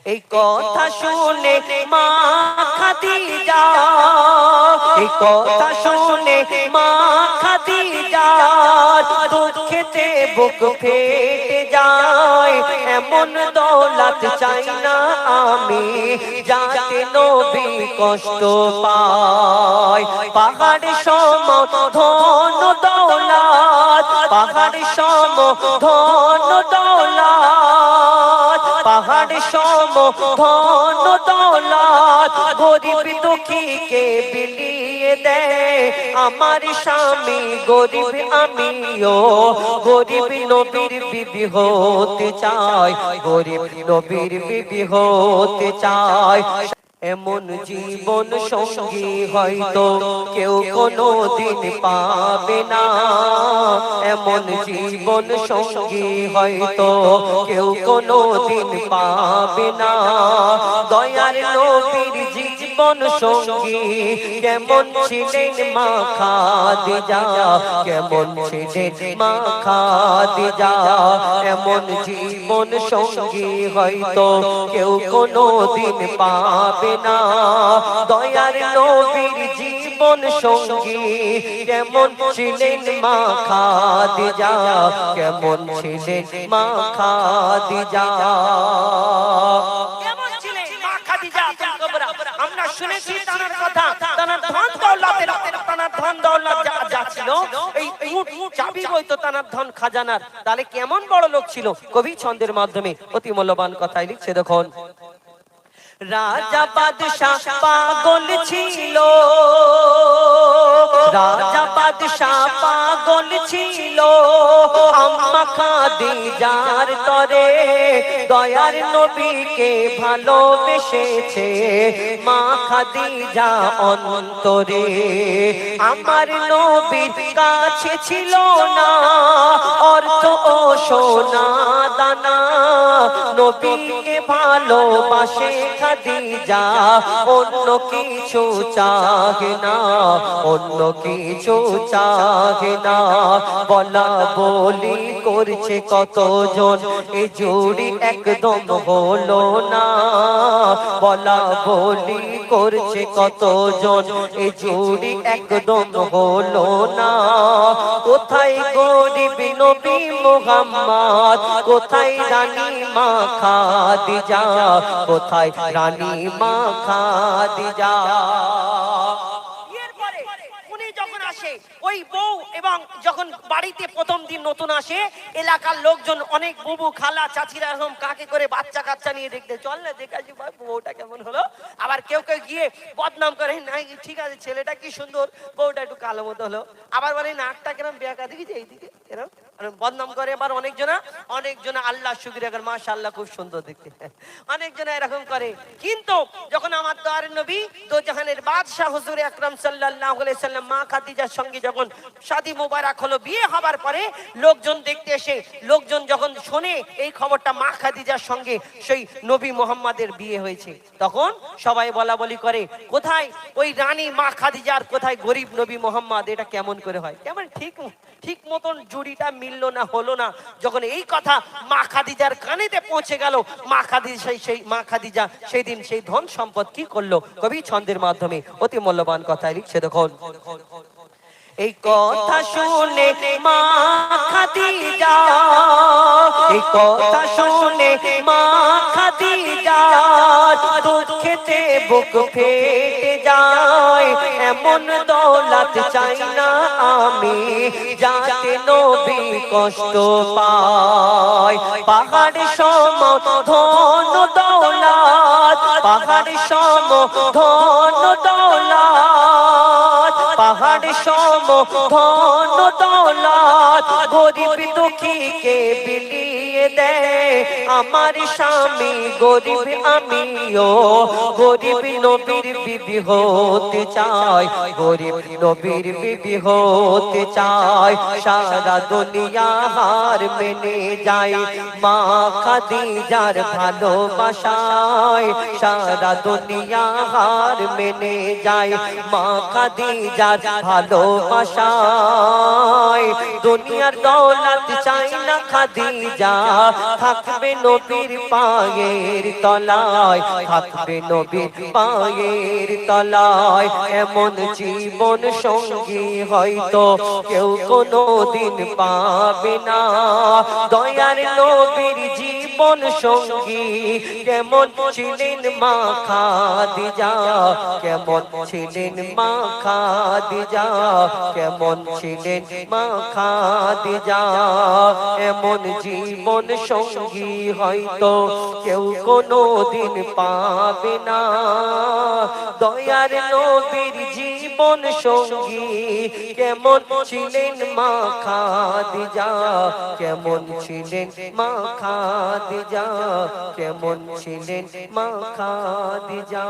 এই কথা শুনে মা খাদিজা, এই কথা শুনে মা খাদিজা দুঃখেতে বুক ফেটে যায়। এমন দৌলত চাই না আমি যাতে নবী কষ্ট পায়। পাহাড় সম ধন দৌলত, পাহাড় সম ধন দৌলত, পাহাড় সম ধন দৌলত গরিব দুঃখীকে বিলিয়ে দেয় আমার স্বামী গরিব আমিও গরিব নবীর বিবি হতে চাই, গরিব নবীর বিবি হতে চাই। এমন জীবন সঙ্গী হয়তো কেউ কোনো দিন পাবে না, এমন জীবন সঙ্গী হয়তো কেউ কোনো দিন পাবে না। দয়ার নবীর জীবন সঙ্গী কেমন ছিলেন মা খাদিজা, কেমন ছিলেন মা খাদিজা। এমন জীবন সঙ্গী হয়তো কেউ কোনো দিন পাবে না। দয়ার নবীর জীবন সঙ্গী কেমন ছিলেন মা খাদিজা, কেমন ছিলেন মা খাদিজা। কেমন ছিলেন মা খাদিজা কুবরা? আমরা শুনেছি তার কথা, তার ধন দৌলতের, তার ধন দৌলত যা ছিল এই চাবি হয়তো তার ধন খাজানার। তাহলে কেমন বড় লোক ছিল? কবি ছন্দের মাধ্যমে অতি মূল্যবান কথাই লিখছে। দেখুন, রাজা বাদশাহ পাগল ছিল, রাজা বাদশাহ পাগল ছিল আম্মা খাদিজার তরে। দয়ার নবীকে ভালোবেসেছে মা খাদিজা অন্তরে। আমার নবীর কাছে ছিল না অর্থ ও সোনা দানা, নবীকে ভালোবাসে খাদিজা অন্য কিছু চাহে না, অন্য কিছু চাহে না। বলা বলি করছে কতজন এ জুড়ি একদম হলো না, বলা বলি করছে কতজন এ জুড়ি একদম হলো না। কোথায় গরিব নবী মুহাম্মদ, কোথায় রানী মা খাদিজা, কোথায় রানী মা খাদিজা। এরপরে উনি যখন আসে ওই বউ, এবং যখন বাড়িতে প্রথম দিন নতুন আসে এলাকার লোকজন অনেক বুবু খালা চাচিরা এরকম কাকে করে বাচ্চা কাচ্চা নিয়ে দেখতে, চল না দেখাচ্ছি ভাই বউটা কেমন হলো। আবার কেউ কেউ গিয়ে বদনাম করে, নাই ঠিক আছে ছেলেটা কি সুন্দর, বউটা একটু কালো মতো হলো। আবার বলে নাকটা কেরম বেঁকা দেখি যে এইদিকে এরকম বদনাম করে। আবার অনেকজনা আল্লাহ শুকরিয়া করে, মাশাআল্লাহ খুব সুন্দর দেখতে, অনেকজনা এরকম করে। কিন্তু যখন আমার দয়ার নবী দো জাহানের বাদশাহ হুজুর আকরাম সাল্লাল্লাহু আলাইহি সাল্লাম মা খাদিজার সঙ্গে যখন শাদী মুবারক হলো, বিয়ে হবার পরে লোকজন দেখতে এসে, লোকজন যখন শোনে এই খবরটা মা খাদিজার সঙ্গে সেই নবী মুহাম্মাদের বিয়ে হয়েছে, তখন সবাই বলা বলি করে কোথায় ওই রানী মা খাদিজার, কোথায় গরিব নবী মুহাম্মদ, এটা কেমন করে হয়? কেমন ঠিক মতন জুড়িটা মিললো না, হলো না। যখন এই কথা মা খাদিজার কানেতে পৌঁছে গেল, মা খাদিজা সেই মা খাদিজা সেই দিন সেই ধন সম্পদ কি করলো? কবি ছন্দের মাধ্যমে অতি মূল্যবান কথা লিখছে। দেখুন, এই কথা শুনে মা খাদিজা, এই কথা শুনে মা খাদিজা দুঃখেতে বুক ফেটে যায়। এমন দৌলত চাই না আমি যাতে নবী কষ্ট পায়। পাহাড় সম ধন দৌলত, পাহাড় সম ধন দৌলত, পাহাড় সম ধন দৌলত গরিব দুঃখীকে বিলিয়ে দেয় আমার স্বামী গরিব আমিও গরিব নবীর বিবি হতে চাই, গরিব নবীর বিবি হতে চাই। সারা দুনিয়া হার মেনে যায় মা খাদিজার ভালোবাসায়, সারা দুনিয়া হার মেনে যায় মা খাদিজার ভালোবাসায় দুনিয়ার দৌলত চাই না খাদিজা থাকবে নবীর পায়ের তলায় থাকবে নবীর পায়ের তলায় এমন জীবন সঙ্গী হয়তো কেউ কোনোদিন পাবে না দয়ার নবীর জীবন সঙ্গী কেমন ছিলেন মা খাদিজা কেমন ছিলেন মা খাদিজা কেমন ছিলেন মা খাদিজা এমন জীবন সঙ্গী হয়তো কেউ কোনোদিন পাবে না দয়ার নবীর জীবন সঙ্গী কেমন ছিলেন মা খাদিজা কেমন ছিলেন মা খাদিজা কেমন ছিলেন মা খাদিজা